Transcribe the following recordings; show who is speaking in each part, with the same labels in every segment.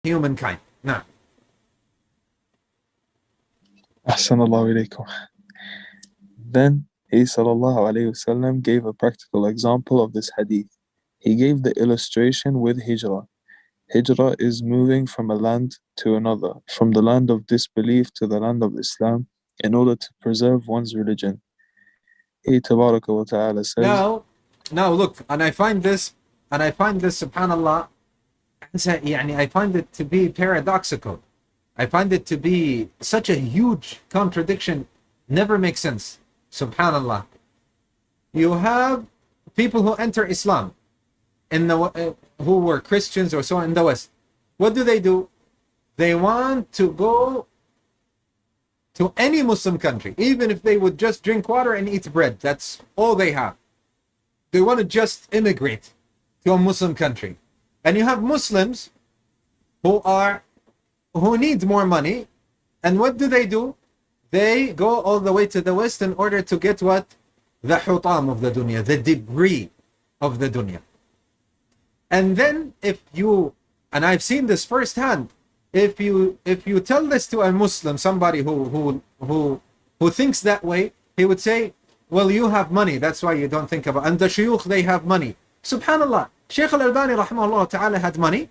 Speaker 1: humankind. Now,
Speaker 2: أحسن الله إليكم. Then he sallallahu alayhi wasallam gave a practical example of this hadith. He gave the illustration with hijrah. Hijrah is moving from a land to another, from the land of disbelief to the land of Islam, in order to preserve one's religion. He tabaraka wa ta'ala says,
Speaker 1: now look, and I find this, subhanallah, I find it to be paradoxical. I find it to be such a huge contradiction. Never makes sense. Subhanallah. You have people who enter Islam who were Christians or so in the West. What do? They want to go to any Muslim country, even if they would just drink water and eat bread. That's all they have. They want to just immigrate to a Muslim country. And you have Muslims who need more money. And what do? They go all the way to the West in order to get what? The hutam of the dunya, the debris of the dunya. And then and I've seen this firsthand, if you tell this to a Muslim, somebody who thinks that way, he would say, well, you have money, that's why you don't think about it. And the shuyukh, they have money. Subhanallah, Shaykh al-Albani rahimahullah ta'ala had money.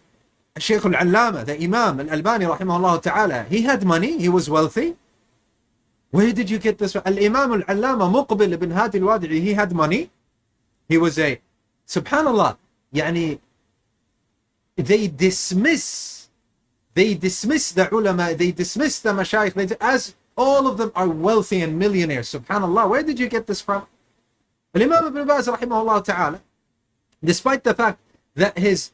Speaker 1: Shaykh al-Allama, the Imam al-Albani rahimahullah ta'ala, he had money, he was wealthy. Where did you get this? Al-Imam al-Allama Muqbil ibn Hadi al-Wadi'i, he had money. He was subhanallah, they dismiss the ulama, they dismiss the mashayikh as all of them are wealthy and millionaires. Subhanallah, where did you get this from? Imam ibn Baz rahimahullah ta'ala, despite the fact that his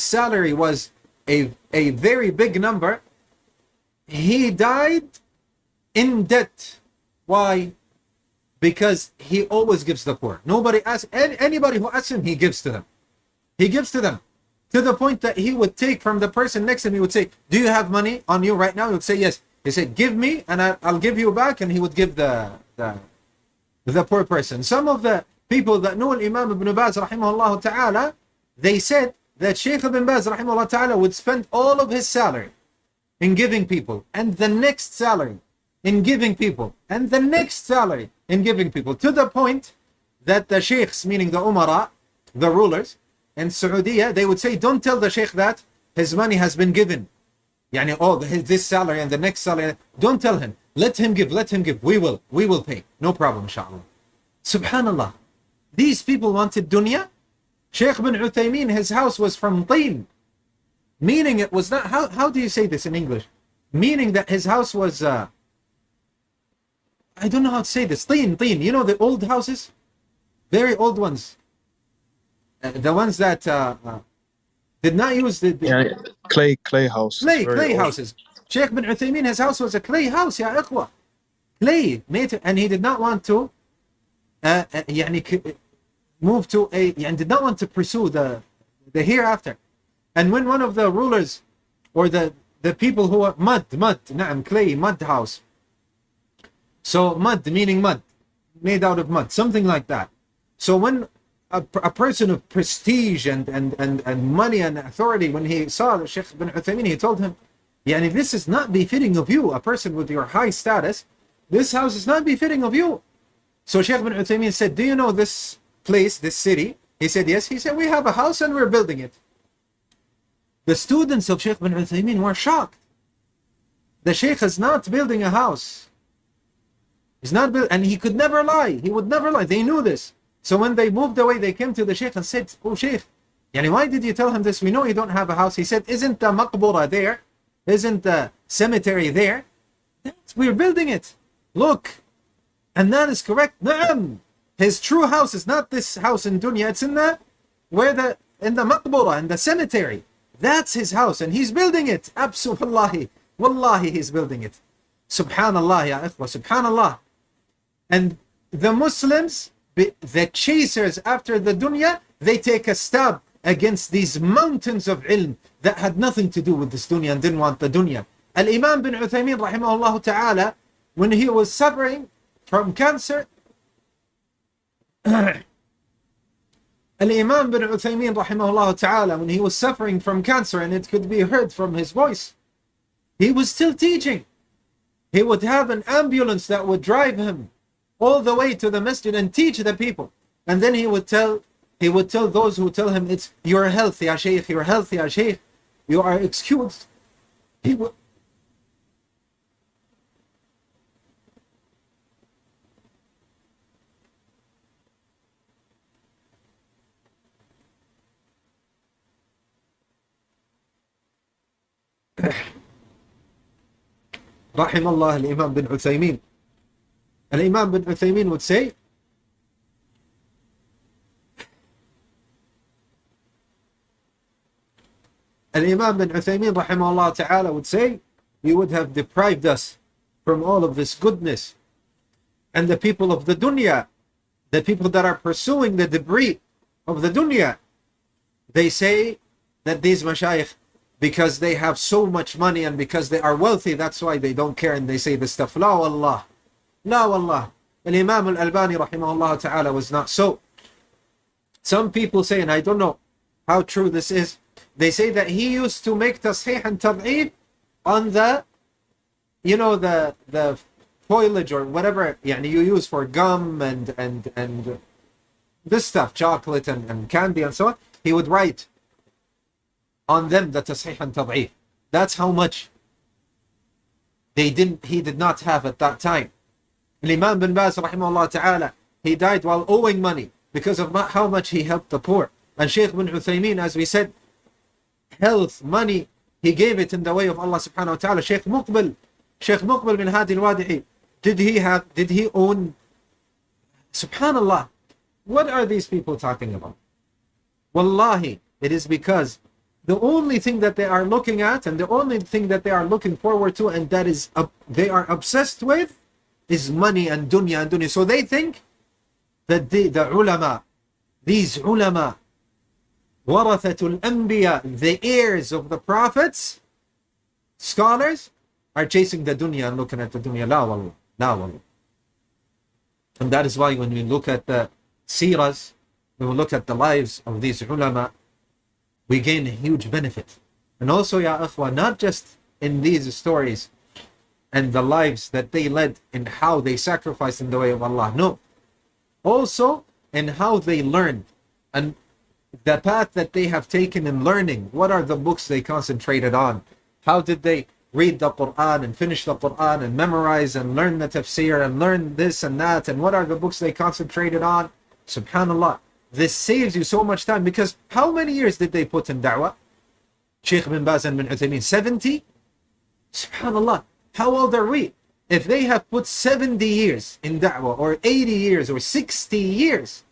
Speaker 1: salary was a very big number, he died in debt. Why? Because he always gives the poor. Nobody asks, anybody who asks him, he gives to them. He gives to them. To the point that he would take from the person next to him, he would say, do you have money on you right now? He would say, yes. He said, give me and I'll give you back. And he would give the poor person. Some of the people that know Imam ibn Baz rahimahullah ta'ala, they said that Shaykh ibn Baz rahimahullah ta'ala would spend all of his salary in giving people, and the next salary in giving people, and the next salary in giving people, to the point that the sheikhs, meaning the umara, the rulers in Saudi, they would say, don't tell the sheikh that his money has been given. This salary and the next salary, don't tell him. Let him give. We will pay. No problem, inshallah. Subhanallah. These people wanted dunya. Shaykh bin Uthaymeen, his house was from teen. Meaning it was not, how do you say this in English? Meaning that his house was, I don't know how to say this, teen. You know the old houses? Very old ones. The ones that did not use the
Speaker 2: clay house.
Speaker 1: Clay houses. Shaykh bin Uthaymeen, his house was a clay house, ya ikhwa. Clay, and he did not want to move to did not want to pursue the hereafter. And when one of the rulers or the people who are clay, mud house. So mud, meaning mud, made out of mud, something like that. So when a person of prestige and money and authority, when he saw the Shaykh bin Uthaymeen, he told him, this is not befitting of you, a person with your high status. This house is not befitting of you. So Shaykh bin Uthaymeen said, do you know this place, this city? He said, yes. He said, we have a house and we're building it. The students of Shaykh bin Uthaymeen were shocked. The Shaykh is not building a house. He's not building, and he could never lie. He would never lie. They knew this. So when they moved away, they came to the Shaykh and said, oh Shaykh, why did you tell him this? We know you don't have a house. He said, isn't the maqbura there? Isn't the cemetery there? We're building it. Look. And that is correct. Na'am. His true house is not this house in dunya. It's in the maqbura, in the cemetery. That's his house, and he's building it. Absolutely. Wallahi, he's building it. Subhanallah, ya ikhwa. Subhanallah. And the Muslims, the chasers after the dunya, they take a stab against these mountains of ilm that had nothing to do with this dunya and didn't want the dunya. Al-Imam bin Uthaymeen rahimahullah ta'ala, when he was suffering from cancer, Al-Imam bin Uthaymeen rahimahullah ta'ala, when he was suffering from cancer and it could be heard from his voice, he was still teaching. He would have an ambulance that would drive him all the way to the masjid and teach the people. And then he would tell those who tell him, you're healthy, ya shaykh, you're healthy, ya shaykh, you are excused. He would Rahimallah al-Imam bin Uthaymeen. Al-Imam bin Uthaymeen would say, Al-Imam bin Uthaymeen rahimahullah ta'ala would say, you would have deprived us from all of this goodness. And the people of the dunya, the people that are pursuing the debris of the dunya, they say that these mashayikh, because they have so much money and because they are wealthy, that's why they don't care and they say this stuff. La wallah. La wallah. Al-Imam al-Albani rahimahullah ta'ala was not so. Some people say, and I don't know how true this is, they say that he used to make tasheeh and tad'if on the, the foliage or whatever you use for gum and this stuff, chocolate and candy and so on. He would write on them the tasheeh and tad'if. That's how much he did not have at that time. Imam bin Baz rahimahullah ta'ala, he died while owing money because of how much he helped the poor. And Shaykh bin Uthaymeen, as we said, health, money, he gave it in the way of Allah subhanahu wa ta'ala. Shaykh Muqbil bin Hadi al-Wadi'i, did he own? Subhanallah, what are these people talking about? Wallahi, it is because the only thing that they are looking at and the only thing that they are looking forward to and that is they are obsessed with is money and dunya. So they think that the ulama, these ulama, warathatul anbiya, the heirs of the prophets, scholars, are chasing the dunya and looking at the dunya. La wallah, la wallah. And that is why when we look at the seeras, when we look at the lives of these ulama, we gain a huge benefit. And also, ya akhwa, not just in these stories and the lives that they led and how they sacrificed in the way of Allah. No. Also in how they learned and the path that they have taken in learning. What are the books they concentrated on? How did they read the Quran and finish the Quran and memorize and learn the tafsir and learn this and that? And what are the books they concentrated on? Subhanallah. This saves you so much time, because how many years did they put in da'wah? Shaykh bin Baz and bin Uthaymeen, 70? Subhanallah. How old are we? If they have put 70 years in da'wah, or 80 years, or 60 years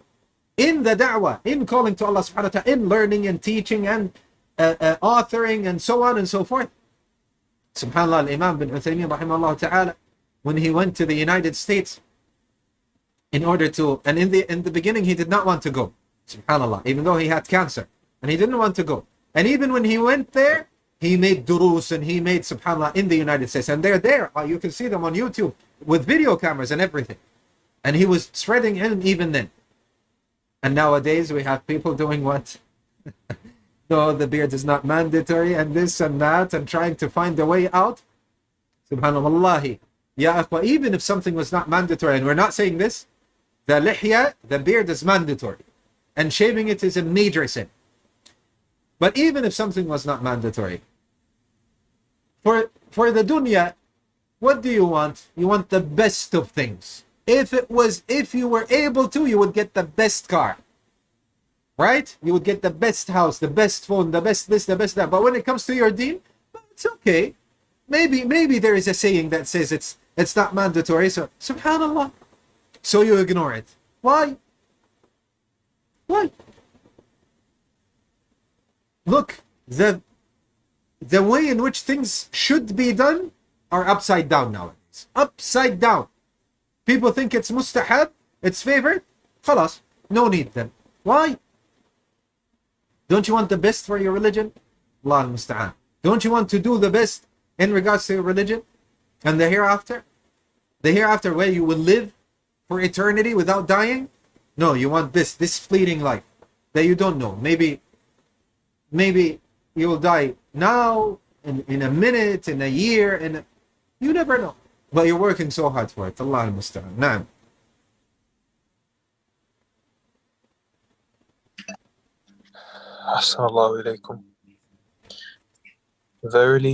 Speaker 1: in the da'wah, in calling to Allah subhanahu wa ta'ala, in learning and teaching and authoring and so on and so forth. Subhanallah, Imam bin Uthaymeen rahimahullah ta'ala, when he went to the United States, in order to, and in the beginning he did not want to go, subhanallah, even though he had cancer, and he didn't want to go. And even when he went there, he made durus and he made, subhanallah, in the United States, and they're there, you can see them on YouTube with video cameras and everything. And he was spreading ilm even then. And nowadays we have people doing what? No, the beard is not mandatory and this and that, and trying to find a way out. Subhanallah, ya akhwa, even if something was not mandatory, and we're not saying this, the lihya, the beard, is mandatory, and shaving it is a major sin. But even if something was not mandatory, for the dunya, what do you want? You want the best of things. If you were able to, you would get the best car, right? You would get the best house, the best phone, the best this, the best that. But when it comes to your deen, it's okay. Maybe there is a saying that says it's not mandatory, so subhanallah. So you ignore it. Why? Why? Look, the way in which things should be done are upside down nowadays. Upside down. People think it's mustahab, it's favored. Khalas, no need then. Why? Don't you want the best for your religion? Allah al-musta'an. Don't you want to do the best in regards to your religion and the hereafter? The hereafter where you will live for eternity without dying? No, you want this fleeting life. that you don't know. Maybe you will die now, in a minute, in a year, and you never know. But you're working so hard for it. Allah al-Musta'an. Naam.
Speaker 2: Ahsanallahu ilaykum. Verily,